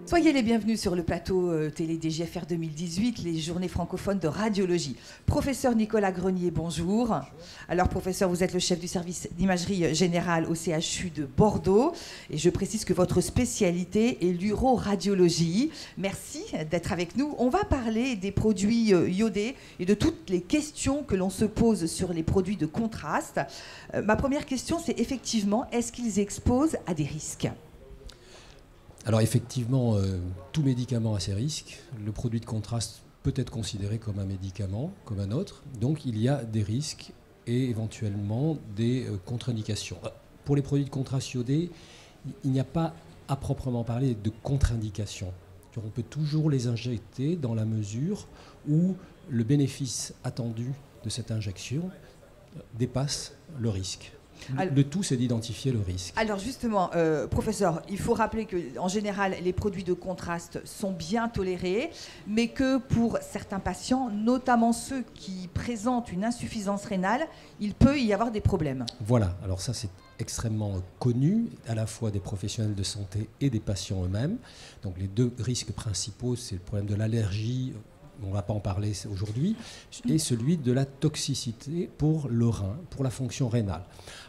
Soyez les bienvenus sur le plateau télé des JFR 2018, les journées francophones de radiologie. Professeur Nicolas Grenier, bonjour. Alors professeur, vous êtes le chef du service d'imagerie générale au CHU de Bordeaux. Et je précise que votre spécialité est l'uroradiologie. Merci d'être avec nous. On va parler des produits iodés et de toutes les questions que l'on se pose sur les produits de contraste. Ma première question, c'est effectivement, est-ce qu'ils exposent à des risques ? Alors effectivement, tout médicament a ses risques. Le produit de contraste peut être considéré comme un médicament, comme un autre. Donc il y a des risques et éventuellement des contre-indications. Pour les produits de contraste iodés, il n'y a pas à proprement parler de contre-indications. On peut toujours les injecter dans la mesure où le bénéfice attendu de cette injection dépasse le risque. Le tout, c'est d'identifier le risque. Alors justement, professeur, il faut rappeler qu'en général, les produits de contraste sont bien tolérés, mais que pour certains patients, notamment ceux qui présentent une insuffisance rénale, il peut y avoir des problèmes. Voilà, alors ça c'est extrêmement connu, à la fois des professionnels de santé et des patients eux-mêmes. Donc les deux risques principaux, c'est le problème de l'allergie, on ne va pas en parler aujourd'hui, et celui de la toxicité pour le rein, pour la fonction rénale.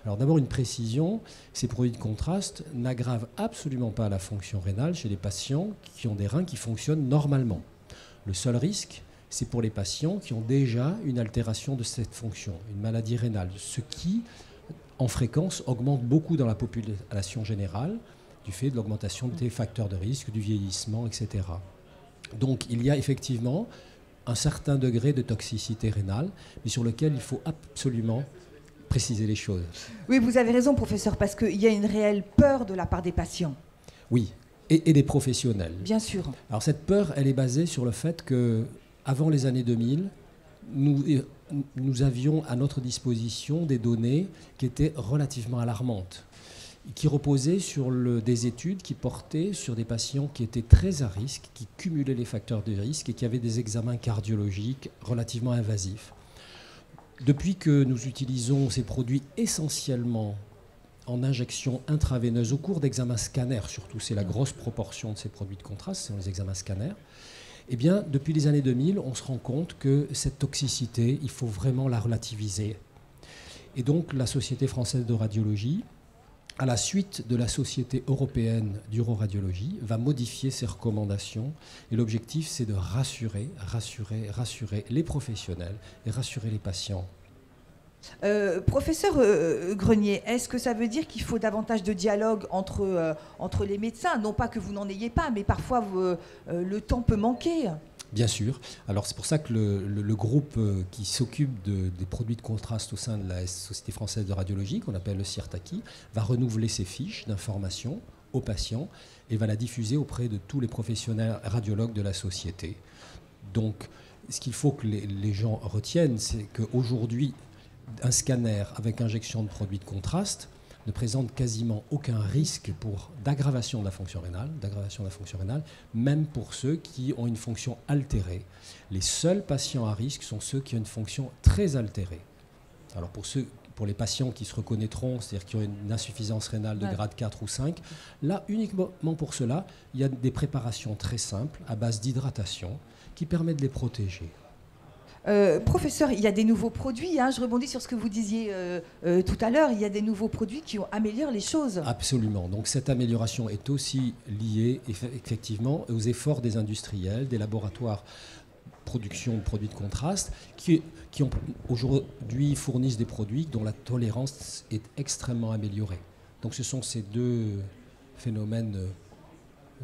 Alors d'abord une précision, ces produits de contraste n'aggravent absolument pas la fonction rénale chez les patients qui ont des reins qui fonctionnent normalement. Le seul risque, c'est pour les patients qui ont déjà une altération de cette fonction, une maladie rénale, ce qui, en fréquence, augmente beaucoup dans la population générale, du fait de l'augmentation des facteurs de risque, du vieillissement, etc. Donc il y a effectivement un certain degré de toxicité rénale, mais sur lequel il faut absolument préciser les choses. Oui, vous avez raison, professeur, parce qu'il y a une réelle peur de la part des patients. Oui, et des professionnels. Bien sûr. Alors cette peur, elle est basée sur le fait qu'avant les années 2000, nous avions à notre disposition des données qui étaient relativement alarmantes, qui reposaient sur des études qui portaient sur des patients qui étaient très à risque, qui cumulaient les facteurs de risque et qui avaient des examens cardiologiques relativement invasifs. Depuis que nous utilisons ces produits essentiellement en injection intraveineuse au cours d'examens scanners, surtout c'est la grosse proportion de ces produits de contraste, c'est les examens scanners, eh bien, depuis les années 2000, on se rend compte que cette toxicité, il faut vraiment la relativiser. Et donc la Société française de radiologie, à la suite de la Société européenne d'uroradiologie, va modifier ses recommandations. Et l'objectif, c'est de rassurer les professionnels et rassurer les patients. Professeur Grenier, est-ce que ça veut dire qu'il faut davantage de dialogue entre les médecins? Non pas que vous n'en ayez pas, mais parfois le temps peut manquer. Bien sûr. Alors c'est pour ça que le groupe qui s'occupe des produits de contraste au sein de la Société française de radiologie, qu'on appelle le CIRTACI, va renouveler ses fiches d'information aux patients et va la diffuser auprès de tous les professionnels radiologues de la société. Donc ce qu'il faut que les gens retiennent, c'est qu'aujourd'hui, un scanner avec injection de produits de contraste ne présente quasiment aucun risque d'aggravation de la fonction rénale, même pour ceux qui ont une fonction altérée. Les seuls patients à risque sont ceux qui ont une fonction très altérée. Alors pour les patients qui se reconnaîtront, c'est-à-dire qui ont une insuffisance rénale de grade 4 ou 5, là, uniquement pour cela, il y a des préparations très simples à base d'hydratation qui permettent de les protéger. Professeur, il y a des nouveaux produits, je rebondis sur ce que vous disiez tout à l'heure, il y a des nouveaux produits qui améliorent les choses. Absolument. Donc cette amélioration est aussi liée effectivement aux efforts des industriels, des laboratoires production de produits de contraste qui aujourd'hui fournissent des produits dont la tolérance est extrêmement améliorée. Donc ce sont ces deux phénomènes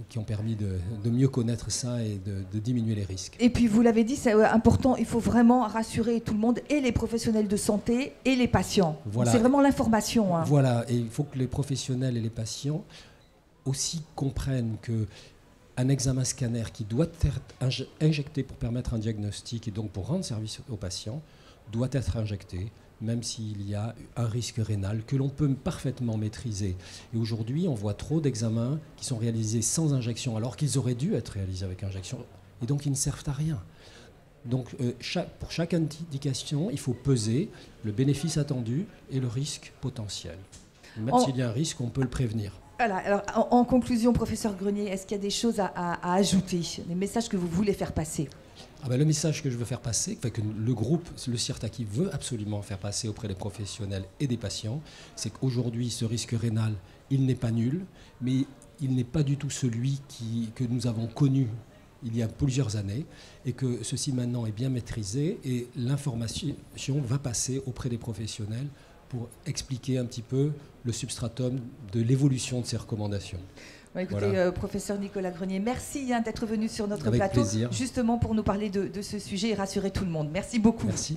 qui ont permis de mieux connaître ça et de diminuer les risques. Et puis vous l'avez dit, c'est important, il faut vraiment rassurer tout le monde, et les professionnels de santé et les patients. Voilà. C'est vraiment l'information. Voilà, et il faut que les professionnels et les patients aussi comprennent qu'un examen scanner qui doit être injecté pour permettre un diagnostic et donc pour rendre service aux patients, doit être injecté, même s'il y a un risque rénal que l'on peut parfaitement maîtriser. Et aujourd'hui, on voit trop d'examens qui sont réalisés sans injection, alors qu'ils auraient dû être réalisés avec injection, et donc ils ne servent à rien. Donc pour chaque indication, il faut peser le bénéfice attendu et le risque potentiel. Même s'il y a un risque, on peut le prévenir. Voilà, alors en conclusion, professeur Grenier, est-ce qu'il y a des choses à ajouter, des messages que vous voulez faire passer? Le message que je veux faire passer, que le groupe, le CIRTACI veut absolument faire passer auprès des professionnels et des patients, c'est qu'aujourd'hui, ce risque rénal, il n'est pas nul, mais il n'est pas du tout celui que nous avons connu il y a plusieurs années, et que ceci maintenant est bien maîtrisé, et l'information va passer auprès des professionnels pour expliquer un petit peu le substratum de l'évolution de ces recommandations. Bon, écoutez, Voilà. Professeur Nicolas Grenier, merci d'être venu sur notre Avec plateau, plaisir. justement pour nous parler de ce sujet et rassurer tout le monde. Merci beaucoup. Merci.